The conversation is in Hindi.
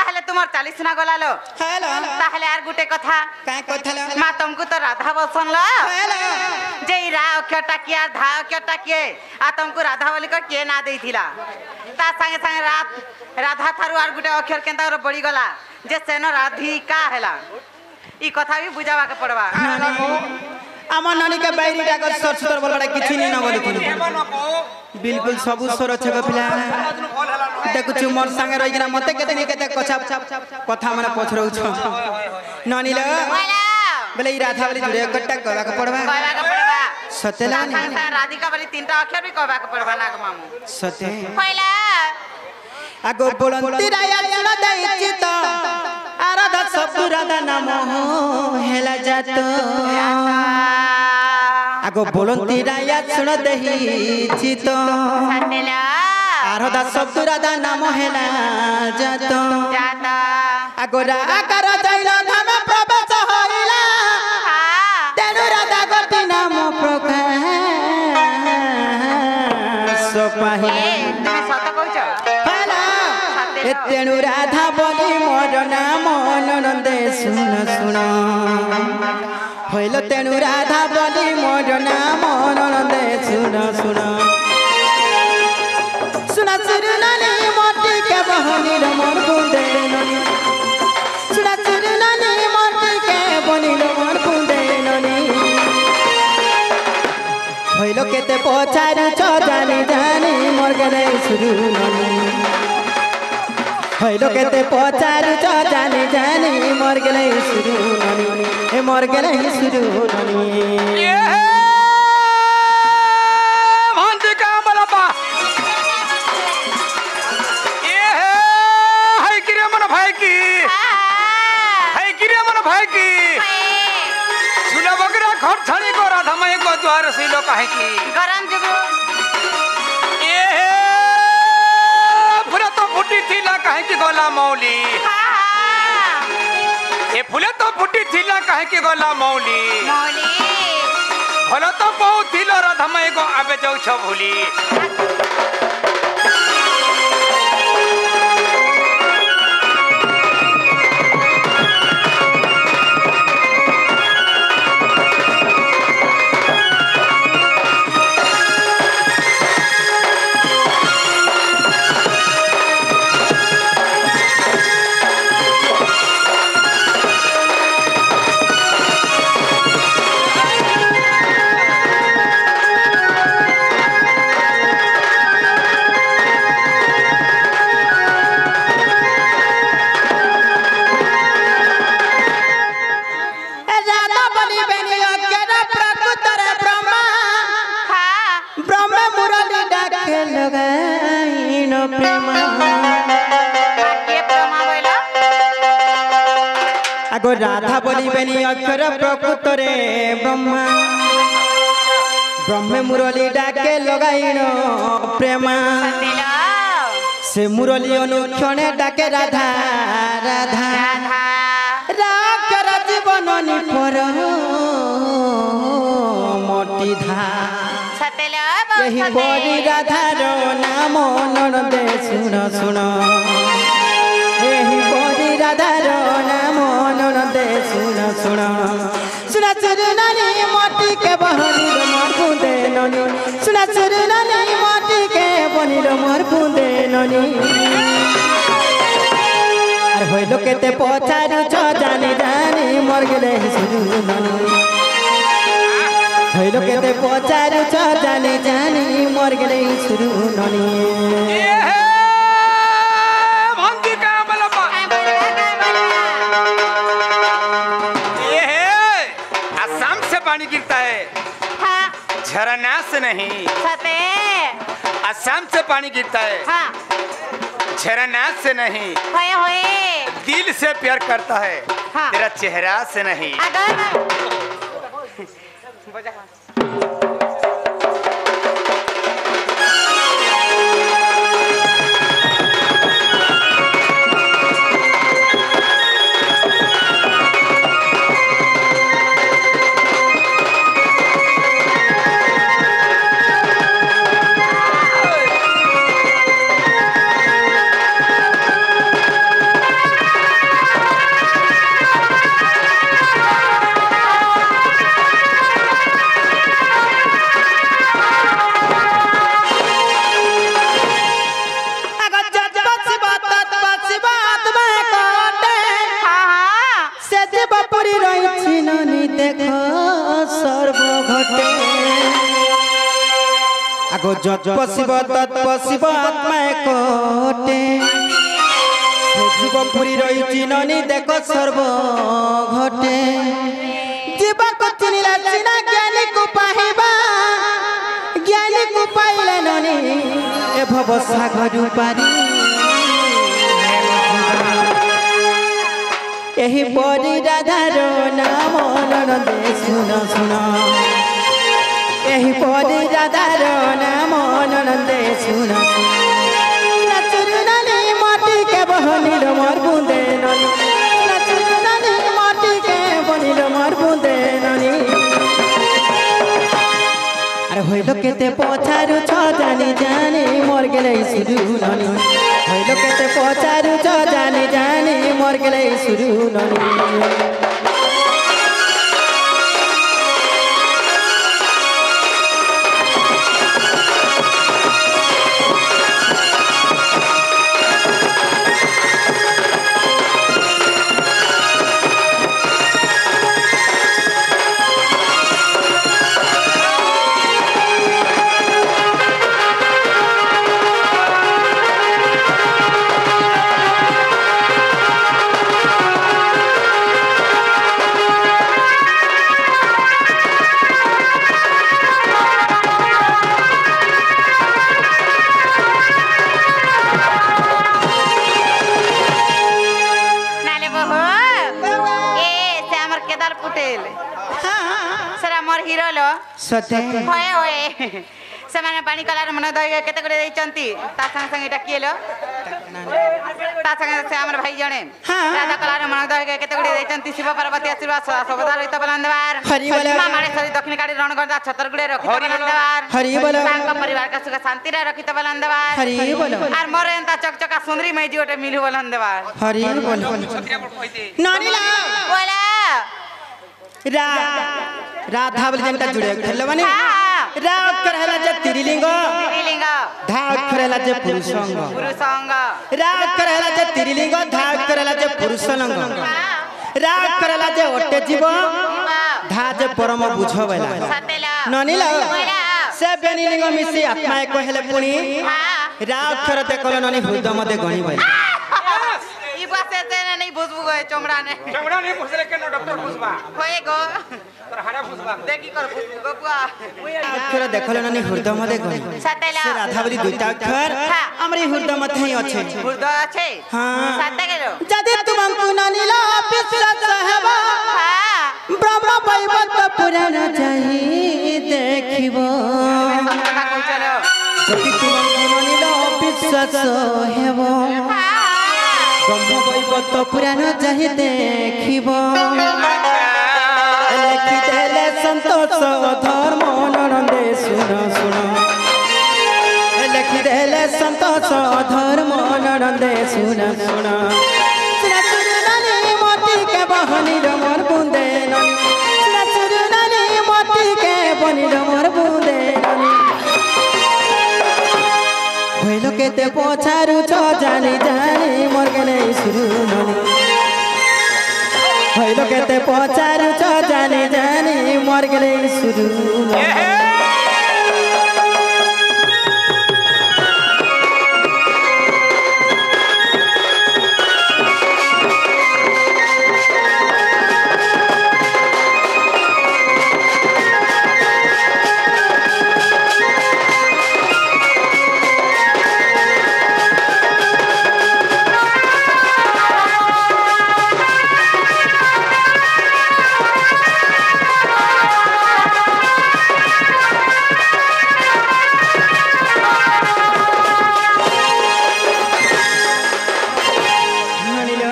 ताहले तुमर 40 ना गलालो हेलो ताहले यार गुटे कथा काय कथा ला मा तुमको तो राधा बसन ला हेलो जे रा अक्षरटा किया धा अक्षरटा किए आ तुमको राधा बोली कर के ना देथिला ता संगे संगे राधा थारु आर गुटे अक्षर केनता बड़ी गला जे सेन राधिका हैला ई कथा भी बुझावा के पड़वा আমার নানিকে বাইরে ডাক সর সুতর বলবাটা কিছু নি না বলি बिल्कुल सबु स्वर छक पिला देखु मोर संगे रही ना मते केते नि केते कथा माने पछरौ छ नानी ल बोले ई राधा वाली जुड़े कट्टा कहबा के पड़बा सतेला नि राधिका वाली तीनटा अक्षर भी कहबा के पड़बा नाग मामू सते पहिला आगो बोलंती राया सुन दई चित आराधा सब राधा नाम हेला जात आगो बोलंती राया सुन दई चित आराधा सब राधा नाम हेला जात आगो राकार जैल धाम प्रवेश होइला तेनु राधा गोटी नाम प्रकाश पाहिला सत कहछ तेणु राधा बोली मोर नाम नंदे सुन सुन होइल तेणु राधा बोली मोर नाम नंदे सुन सुन सुना सुरनानी मोटी के बहनी मोर बुंदे ननी सुना सुरनानी मोटी के बहनी मोर बुंदे ननी होइल केते पछारू छ जानी जानी मोर गरे सुरनानी होइलो केते पचारू छ जानी जानी मर गेलै सुरु ननी ए मर गेलै सुरु ननी ये भांतिका बलपा ये है किरे मन भाई की है किरे मन भाई की सुना बकरा घर छड़ी को राधा माई को द्वार सिलो काहे की गरम जुगु थिला काहे की गोला मौली ए फुले तो फुटी थिला काहे की गोला मौली भलो तो बहुत थिलो राधा माई को आबे जाऊ छ भूली आगो राधा बोली बेनी अक्षर प्रकृत रे ब्रह्मा ब्रह्मे मुरली डाके लगाइन प्रेमा से मुरली अनुक्षणे डाके राधा राधा राकर जीवन निपर मोटी धा यही बड़ी राधार नाम नंदे सुन सुन यही बड़ी राधार नाम नंदे सुन सुन सुना सुरनानी मोटी के बहनी मोर बुंदे ननी सुना सुरनानी मोटी के बनी मोर बुंदे ननी अरे होइलो केते पछारू छ जानी जानी मोर गेले सुरनानी होइलो केते पछारू छ जानी जानी मोर गेले सुरनानी पानी गिरता है झरना से नहीं असम से पानी गिरता है झरना से नहीं दिल से प्यार करता है तेरा चेहरा से नहीं देखो सर्व घटे आगो जत पशिब तत् पशिब आत्मा कोटे जीव पुरी रही ननी देखो सर्व घटे जीवा को चिनिला चिना ज्ञानी को पाहिबा ज्ञानी को पाइले ननी ए भव सागर पारी एही परी राधार नाम ननदे सुन सुन एही परी राधार नाम ननदे सुन नचुरनानी माटी के बहनीर मोर बुंदे ननी नचुरनानी माटी के बहनीर मोर बुंदे ननी अरे होइलो केते पछारु छ जानी जानी मोर गेलै सुरु ननी होइलो केते पछारु छ जानी जानी मोर गेलै सुरु ननी सते होए होए से माने पानी कलार मन दई केते करे दैचंती ता संग संग एटा किएलो ता संग से हमर भाई जणे राधा कलार मन दई केते करे दैचंती शिव पार्वती आशीर्वाद सबदा रहित बलंदवार हरि बोल माने सरी दक्षिण काडी रणगढ़ छतरगुड़े रखित बलंदवार हरि बोल तांग परिवार का सुख शांति रे रखित बलंदवार हरि बोल आर मोरे एंता चकचका सुंदरी मैजी ओटे मिलु बलंदवार हरि बोल नानी ला बोला राधा बोले जनता जुड़े खेल बने रा अक्षर हैला जे त्रिलिंग धा अक्षर हैला जे पुरुषंग रा अक्षर हैला जे त्रिलिंग धा अक्षर हैला जे पुरुषलिंग रा अक्षर हैला जे ओटे जीव धा जे परम बुझबेला ननिला से बेनिलिंग मिसी आत्मा एको हेले पुनी रा अक्षर देखलो ननी हृदय मते गणी बे ई बात से नहीं बुझबु गए चमड़ा ने बुझले के डॉक्टर बुझबा होए गो तोर हारा बुझबा देखि कर बुझबो बुआ अक्षर देखलो ननी हृदय मते गणी सतेला से राधा बोली दुईटा अक्षर हमरी हृदय मते ही अछि हृदय अछि हां सते गेलो जदि तुमको ननिला विश्वास हेबा ब्रह्म वैवत पुराण चाहि देखिबो कथा कह चलो जदि तुमको ननिला विश्वास हेबो ब्रह्म वैवत पुराण चाहि देखिबो लिखि देले संतोष धर्म ननदे सुन सुन लिखि देले संतोष धर्म ननदे सुन सुन सुरनानी मोती के बहनीर मोर बुंदे ननी सुरनानी मोती के बहनीर मोर बुंदे ननी होइलो केते पछारु छ जानी जानी मोर गेलै सुरु ननी होइलो केते पछारु छ जानी जानी मोर गेलै सुरु ननी